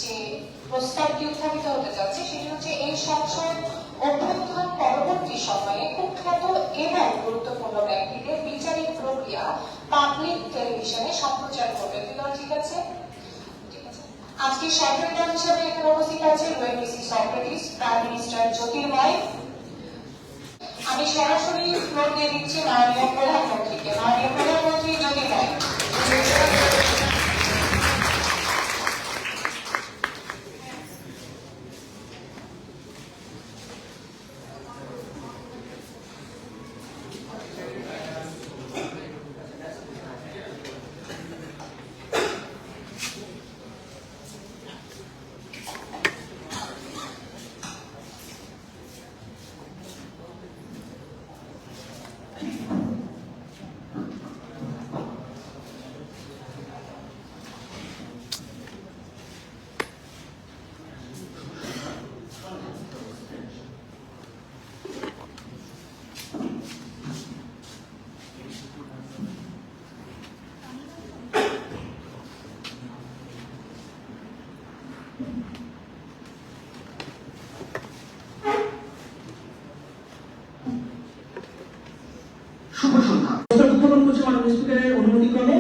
যে প্রস্তাবটি উত্থাপিত হতে যাচ্ছে সেটি হচ্ছে এই সংসদ অভ্যুত্থান পরবর্তী সময়ে কুখ্যাত এবং গুরুত্বপূর্ণ ব্যক্তিদের বিচারিক প্রক্রিয়া পাবলিক টেলিভিশনে সম্প্রচার করবে। ঠিক আছে? আজকে সরকার হিসেবে এখানে উপস্থিত আছে ওএনডিসি সক্রেটিস, প্রাইম মিনিস্টার জ্যোতির্ময়। আমি সরাসরি ফ্লোর দিয়ে দিচ্ছি মাননীয় প্রধানমন্ত্রীকে। মাননীয় প্রধানমন্ত্রী জ্যোতির্ময়। শুভ সন্ধ্যা। উত্থাপন করছে মাননীয় স্পিকারের অনুমতিক্রমে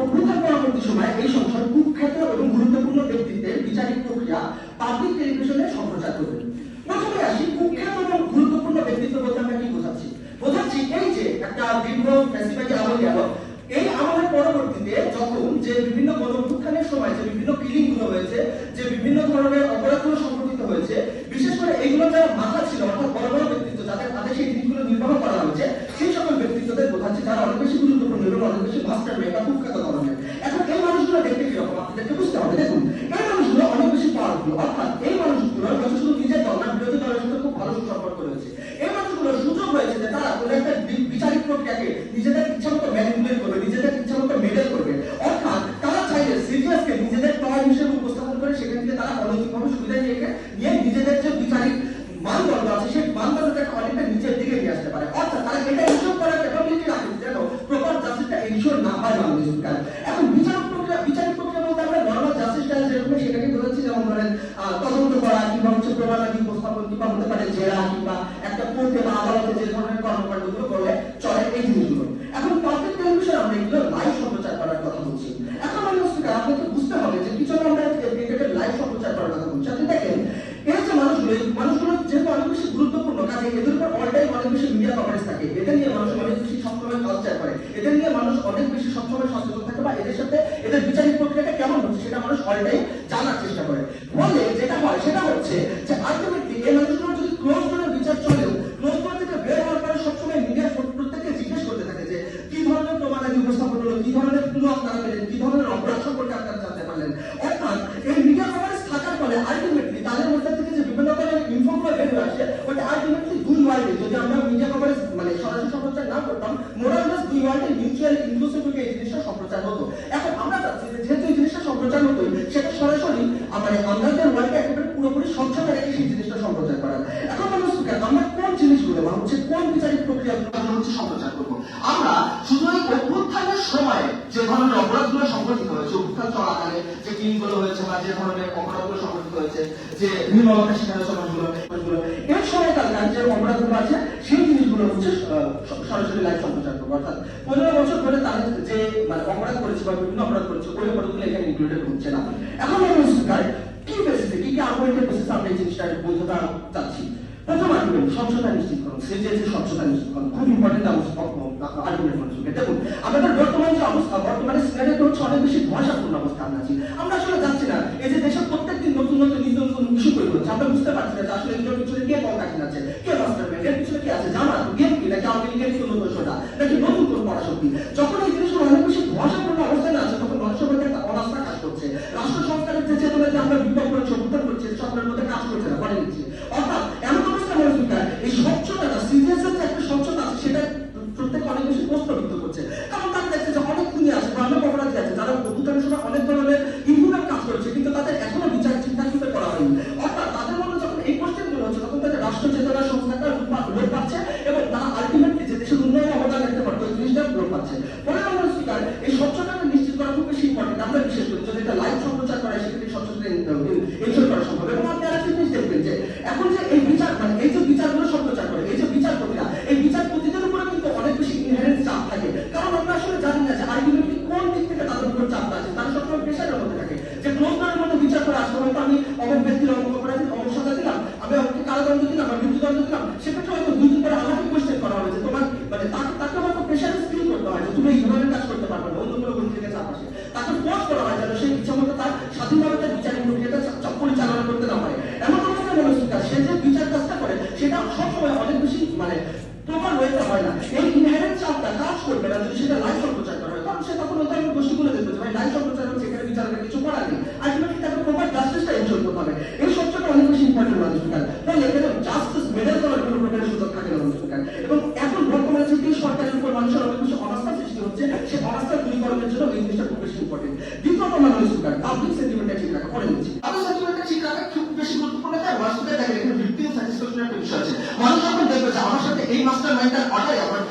অভ্যুত্থান পরবর্তী সময়ে এই সংসদ কুখ্যাত এবং গুরুত্বপূর্ণ ব্যক্তিত্বের বিচারিক প্রক্রিয়া পাবলিক টেলিভিশনে সম্প্রচার করবে। প্রথমে আসি, কুখ্যাত এবং গুরুত্বপূর্ণ ব্যক্তিত্ব বলতে আমরা কি বোঝাচ্ছি এই যে একটা দীর্ঘ ফ্যাসিবাদী আমল গেল, এই আমলের পরবর্তীতে যখন যে বিভিন্ন গণঅভ্যুত্থানের সময় যে বিভিন্ন কিলিং গুলো হয়েছে, যে বিভিন্ন ধরনের অপরাধগুলো সংঘটিত হয়েছে, বিশেষ করে এইগুলো যারা মাথা ছিল অর্থাৎ বড় বড় ব্যক্তিত্ব যাদের হাতে সেই জিনিসগুলো নির্বাহ করা হয়েছে, সেই সকল ব্যক্তিত্বদের বোঝাচ্ছে যারা অনেক বেশি গুরুত্বপূর্ণ এবং অনেক বেশি মাস্টার মেয়ে বা কুখ্যাত ধরনের। এখন এই মানুষগুলো দেখতে কিরকম আপনাদেরকে বুঝতে হবে। দেখুন, এই মানুষগুলো অনেক বেশি পাওয়ারফুল, অর্থাৎ এই মানুষগুলোর হয়তো শুধু নিজের দল না, বিরোধী দলের সাথে খুব ভালো সুসম্পর্ক রয়েছে। এই মানুষগুলোর সুযোগ হয়েছে যে তারা কোনো একটা বিচারিক প্রক্রিয়াকে নিজেদের ইচ্ছা মতো ম্যানিপুলেট করবে, নিজেদের ইচ্ছা মতো মেডেল করবে। অর্থাৎ তারা চাইলে সিরিয়াসকে নিজেদের টয় হিসেবে উপস্থাপন করে সেখান থেকে তারা অনৈতিকভাবে সুবিধা নিয়ে নিজেদের যে বিচারিক মানদণ্ড আছে সেই মানদণ্ডটাকে অনেকটা নিচের দিকে নিয়ে আসতে পারে। অর্থাৎ তারা এটা ইনশোর করার ক্যাপাবিলিটি রাখে যেন প্রপার জাস্টিসটা ইনশোর না হয় মাননীয় স্পিকার। এখন বিচারিক প্রক্রিয়া বলতে আমরা নর্মাল জাস্টিস স্টাইল যেরকম সেটাকে বোঝাচ্ছি, যেমন ধরেন তদন্ত করা কিংবা হচ্ছে প্রমাণাদি উপস্থাপন কিংবা হতে পারে জেরা কিংবা একটা কোর্টে বা আদালতে যে ধরনের কর্মকাণ্ডগুলো করলে চলে এই জিনিসগুলো। এখন পাবলিক টেলিভিশন আমরা এগুলো লাইভ সম্প্রচার করার কথা বলছি। এখন মাননীয় স্পিকার আপনাকে বুঝতে হবে যে পিছনে আমরা এটাকে লাইভ সম্প্রচার করার কথা বলছি। আপনি দেখেন এই যে মানুষগুলো যেহেতু অনেক বেশি গুরুত্বপূর্ণ, কাজে এদের উপর অল টাইম অনেক বেশি মিডিয়া কভারেজ থাকে, এদের নিয়ে মানুষ অনেক বেশি সবসময় কালচার করে, এদের নিয়ে মানুষ অনেক বেশি সবসময় সচেতন থাকে বা এদের সাথে এদের বিচারিক প্রক্রিয়াটা কেমন হচ্ছে সেটা মানুষ অল টাইম জানার চেষ্টা করে। ফলে যেটা হয় সেটা হচ্ছে যে আলটিমেটলি এই মানুষগুলো যদি ক্লোজ করে বিচার চলেও ক্লোজ করে থেকে বের হওয়ার পরে সবসময় মিডিয়া প্রত্যেককে জিজ্ঞেস করতে থাকে যে কি ধরনের প্রমাণাদি উপস্থাপন হলো, কি ধরনের ক্লু আপনারা পেলেন, কি ধরনের অপরাধ সম্পর্কে আপনারা জানতে পারলেন। অর্থাৎ এই মিডিয়া কভারেজ থাকার ফলে আলটিমেটলি তাদের মধ্যে থেকে যে বিভিন্ন ধরনের ইনফর্মগুলো বের হয়ে আসে ওটা আলটিমেটলি দুই ওয়ার্ল্ডে, যদি আমরা মিডিয়া কভারেজ মানে সরাসরি সম্প্রচার না করতাম, মোরাললেস দুই ওয়ার্ল্ডে মিউচুয়ালি ইনক্লুসিভলি এই জিনিসটা সম্প্রচার হতো। এখন আমরা চাচ্ছি যে যেহেতু এই জিনিসটা সম্প্রচার হতো সেটা সরাসরি মানে আমাদের ওয়ার্ল্ডে একেবারে পুরোপুরি স্বচ্ছতা রেখে সেই জিনিসটা সম্প্রচার করার। এখন মানুষ আমরা কোন জিনিসগুলো বা হচ্ছে কোন বিচারিক প্রক্রিয়াগুলো হচ্ছে সম্প্রচার করবো। আমরা শুধু এই অভ্যুত্থানের সময় যে ধরনের অপরাধগুলো সংঘটিত হয়েছে, অভ্যুত্থান চলাকালে যে কিংগুলো হয়েছে বা যে ধরনের অপরাধগুলো সংঘটিত হয়েছে, যে নির্মলতা শিকার সমাজগুলো এর সময়কালকার যে অপরাধগুলো আছে সেই জিনিসগুলো হচ্ছে সরাসরি লাইভ সম্প্রচার করবো। অর্থাৎ 15 বছর ধরে তাদের যে মানে অপরাধ করেছে বা বিভিন্ন অপরাধ করেছে ওই অপরাধগুলো এখানে ইনক্লুডেড হচ্ছে না। এখন কি বেসিসে কি আর্গুমেন্টের বেসিসে আমরা এই জিনিসটা বৈধতা চাচ্ছি। প্রথম আর্গুমেন্ট স্বচ্ছতা নিশ্চিতকরণ, স্বচ্ছতা নিশ্চিতকরণ খুব ইম্পর্টেন্ট আর্গুমেন্ট মানুষকে। দেখুন আমাদের বর্তমান যে অবস্থা, বর্তমানে সিনারিওটা হচ্ছে অনেক বেশি ধোঁয়াশাপূর্ণ অবস্থা আমরা আছি। আমরা আসলে যাচ্ছি না এই যে দেশের প্রত্যেকদিন নতুন ইস্যু তৈরি হচ্ছে, আমরা বুঝতে পারছি না যে আসলে এগুলোর পিছনে কে কন্টাক্ট আছে, কে মাস্টার মাইন্ড, এর পিছনে কে আছে, জামাত বিএনপি নাকি আওয়ামী লীগের কোনো দোষটা নাকি নতুন কোন পরাশক্তি। যখন এই জিনিসগুলো অনেক বেশি ধোঁয়াশাপূর্ণ অবস্থায় আছে তখন মানুষের মধ্যে একটা অনাস্থা কাজ করছে। রাষ্ট্র সংস্কারের যে চেতনাতে আমরা বিপ্লব করেছি, অভ্যুত্থান করছি, সকলের মধ্যে কাজ করছে না, করে নিচ্ছে। অর্থাৎ এমন অবস্থা মনে হচ্ছে এই স্বচ্ছতাটা সিরিয়াসের যে একটা স্বচ্ছতা আছে সেটা প্রত্যেক অনেক বেশি প্রশ্নবিদ্ধ করছে। কারণ তারা দেখছে যে অনেক খুনি আছে, অনেক অপরাধী আছে যারা অভ্যুত্থানের সময় অনেক ধরনের ইনহুম্যান কাজ করেছে কিন্তু তাদের এখনো বিচার চিন্তা করা হয়নি। অর্থাৎ তাদের মধ্যে যখন এই কোশ্চেনগুলো হচ্ছে তখন তাদের রাষ্ট্র চেতনার সংস্থাটা লোপ পাচ্ছে এবং তারা আলটিমেটলি যে দেশের উন্নয়নে অবদান রাখতে পারতো ওই জিনিসটা লোপ পাচ্ছে। পরে আমরা স্পিকার এই স্বচ্ছতাটা নিশ্চিত করা খুব বেশি ইম্পর্টেন্ট। আমরা বিশেষ করি যদি এটা লাইভ সম্প্রচার করে সেক্ষেত্রে স্বচ্ছতা অমুক ব্যক্তির অমুক অপরাধী অমুক সাজা দিলাম, আমি অমুককে কারাদণ্ড দিলাম বা মৃত্যুদণ্ড দিলাম, সেক্ষেত্রে হয়তো 2 দিন পরে আমাকে কোয়েশ্চেন করা হবে যে তোমার মানে তাকে হয়তো প্রেশারে ফিল করতে হয় যে তুমি এই ধরনের কাজ করতে পারবে না, অন্য কোনো গুণ থেকে চাপ আসে, তাকে ফোর্স করা হয় যেন সে ইচ্ছা মতো তার স্বাধীনভাবে তার বিচারিক প্রক্রিয়াটা পরিচালনা করতে না পারে। এমন অবস্থায় মনে হচ্ছে সে যে বিচার কাজটা করে সেটা সবসময় অনেক বেশি মানে প্রমাণ হইতে হয় না। এই ইনহেরেন্ট চাপটা কাজ করবে না যদি সেটা লাইভ সম্প্রচার করা হয়, কারণ সে তখন ওই ধরনের গোষ্ঠীগুলো দেখবে যে ভাই লাইভ সম্প্রচার হচ্ছে, এখানে বিচারের কিছু করার নেই, আলটিমেটলি তাকে প্রপার জাস্টিসটা এনশোর করতে হবে। এই সবচেয়ে অনেক বেশি ইম্পর্টেন্ট মানুষ স্পিকার, তাহলে এখানে জাস্টিস মেডেল করার কোনো প্রকারের সুযোগ থাকে না মানুষ স্পিকার। এবং এখন বর্তমানে যে সরকারের উপর মানুষের অনেক বেশি অনাস্থা সৃষ্টি হচ্ছে, সে অনাস্থা দূরীকরণের জন্য এই জিনিসটা খুব বেশি ইম্পর্টেন্ট। দ্বিতীয়ত মানুষ স্পিকার পাবলিক সেন্টিমেন্টটা ঠিক রাখা, পরে নিচ্ছি পাবলিক সেন্টিমেন্টটা ঠিক রাখা খুব বেশি গুরুত্বপূর্ণ। মানুষ স্পিকার দেখেন এখানে ভিক্টিম স্যাটিসফ্যাকশনের একটা বিষয় আছে। মানুষ যখন দেখবে যে আমার সাথে এই মাস্টার মাইন্ডটার অর্ডারে আমার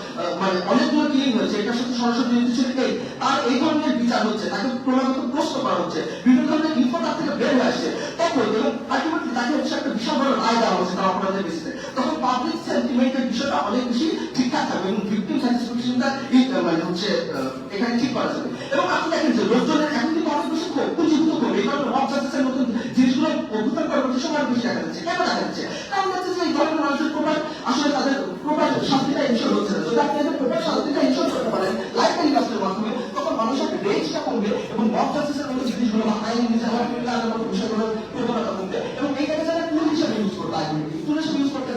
মানে অনেকগুলো কিলিং হয়েছে, এটার সাথে সরাসরি জড়িত ছিল এই, আর এই ধরনের বিচার হচ্ছে, তাকে ক্রমাগত প্রশ্ন করা হচ্ছে, বিভিন্ন ধরনের ইনফো তার থেকে বের হয়ে আসছে, তখন এবং আলটিমেটলি তাকে হচ্ছে একটা বিশাল বড় রায় দেওয়া হচ্ছে তার অপরাধের বেসিসে, তখন পাবলিক সেন্টিমেন্টের বিষয়টা অনেক বেশি ঠিকঠাক থাকবে এবং ভিক্টিম স্যাটিসফ্যাকশনটা মানে হচ্ছে এখানে ঠিক করা যাবে। এবং আপনি দেখেন যে লোকজনের এখন কিন্তু অনেক বেশি পুঁজিভূত করবে, এই কারণে মব জাস্টিসের মতন জিনিসগুলো অভ্যুত্থান পরবর্তী সময় বেশি দেখা যাচ্ছে। কেন দেখা যাচ্ছে? কারণ হচ্ছে যে এই ধরনের মানুষের প্রকার আসলে তাদের প্রকার শাস্তিটা ইনশোর হচ্ছে না। যদি আপনি এদের প্রকার শাস্তিটা ইনশোর করতে পারেন লাইফ টেলিকাস্টের মাধ্যমে, তখন মানুষের রেঞ্জটা কমবে এবং মব জাস্টিসের মতো জিনিসগুলো বা আইন বিচারের মতো বিষয়গুলোর প্রবণতা কমবে এবং এইটাকে যারা টুল হিসেবে ইউজ করবে, আলটিমেটলি টুল হিসেবে ইউজ করতে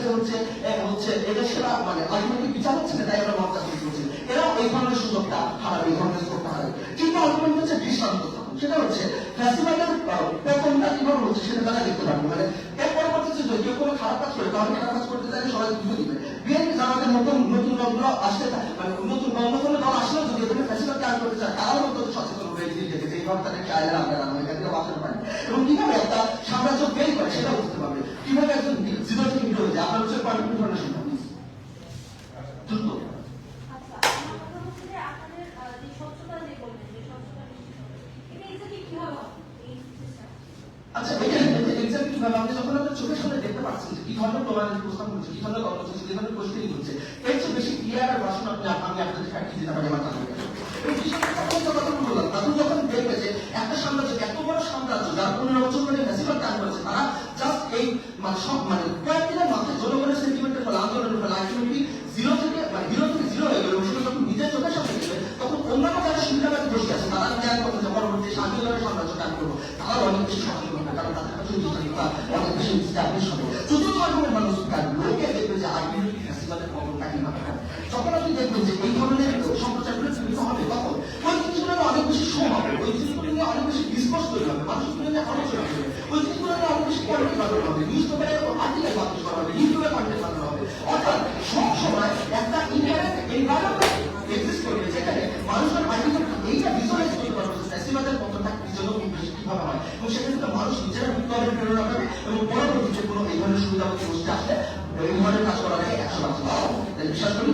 হচ্ছে এটা সেটা মানে আলটিমেটলি বিচার হচ্ছে না, তাই আমরা মব জাস্টিস করছি, এরাও এই ধরনের সুযোগটা হারাবে, এই ধরনের সুযোগটা হারাবে। কিন্তু আলটিমেটলি হচ্ছে দৃষ্টান্ত, সেটা হচ্ছে ফ্যাসিবাদের পতনটা কিভাবে হচ্ছে সেটা তারা দেখতে পারবে। মানে এর পরবর্তীতে যদি কেউ কোনো খারাপ কাজ করে, তাহলে খারাপ কাজ করতে চাইলে সবাই বুঝে দিবে। বিএনপি জামাতের নতুন নতুন দলগুলো আসতে মানে নতুন দল আসলেও যদি এখানে ফ্যাসিবাদ কাজ করতে চায়, তারাও অন্তত সচেতন হয়ে দেখে যে এইভাবে তাদের চাইলে আমরা রান্না এখান থেকে বাঁচাতে পারি এবং কিভাবে একটা সাম্রাজ্য বের করে সেটা বুঝতে পারবে, কিভাবে একজন জিরো থেকে হিরো হয়ে যায়। আপনার হচ্ছে পয়েন্ট ইনফরমেশন দ্রুত। আচ্ছা, এক্সাক্টলি কিভাবে আপনি যখন আপনার চোখের সামনে দেখতে পাচ্ছেন যে কি ধরনের প্রমাণের উপস্থাপন হচ্ছে, কি ধরনের তথ্য হচ্ছে, কি ধরনের প্রস্তুতি হচ্ছে, এর চেয়ে বেশি ক্লিয়ার আর ভাষণ আমি আপনাদের সাক্ষী দিতে পারি আমার কাছে। এই বিষয়টা কথা বললাম, তারপর যখন দেখবে যে একটা সাম্রাজ্য, এত বড় সাম্রাজ্য যার 15 বছর ধরে ফ্যাসিবাদ কাজ করেছে, তারা জাস্ট এই মানে সব মানে কয়েকদিনের মাথায় জনগণের সেন্টিমেন্টের ফলে, আন্দোলনের ফলে আলটিমেটলি জিরো থেকে জিরো হয়ে গেল। সেটা যখন নিজের চোখের সামনে দেখবে, তখন অন্যান্য যারা সুবিধাবাদী বসে আছে তারা জ্ঞান করতে যে পরবর্তী স্বাধীনতার সাম্রাজ্য কাজ করবো, তারা অনেক বেশি সচেতন হবে, কারণ তাদের কাছে অনেক বেশি স্ট্যাবলিশ হবে। চতুর্থ আর্গুমেন্ট মানুষ লোকে দেখবে যে আলটিমেটলি ফ্যাসিবাদের পতনটা কিভাবে হয়। যখন আপনি দেখবেন যে এই ধরনের সম্প্রচারগুলো বিভিন্ন হবে, তখন ওই জিনিসগুলো অনেক বেশি শো হবে, ওই জিনিসগুলো নিয়ে অনেক বেশি ডিসকোর্স তৈরি হবে, মানুষগুলো নিয়ে আলোচনা হবে, ওই জিনিসগুলো নিয়ে অনেক বেশি কন্টেন্ট বানানো হবে, নিউজ পেপারে আর্টিকেল পাবলিশ করা হবে, ইউটিউবে কন্টেন্ট বানানো হবে। অর্থাৎ সব সময় একটা ইনহেরেন্ট এনভায়রনমেন্ট এক্সিস্ট করবে যেখানে মানুষের আলটিমেটলি এইটা ভিজুয়ালাইজ করতে পারবে যে ফ্যাসিবাদের পতনটা কি জন্য কিভাবে হয়, এবং সেক্ষেত্রে মানুষ নিজেরা বিপ্লবের প্রেরণা পাবে এবং পরবর্তীতে কোনো এই ধরনের সুবিধাবতী গোষ্ঠী আসলে এই ধরনের কাজ করার আগে 100 বিশ্বাস করি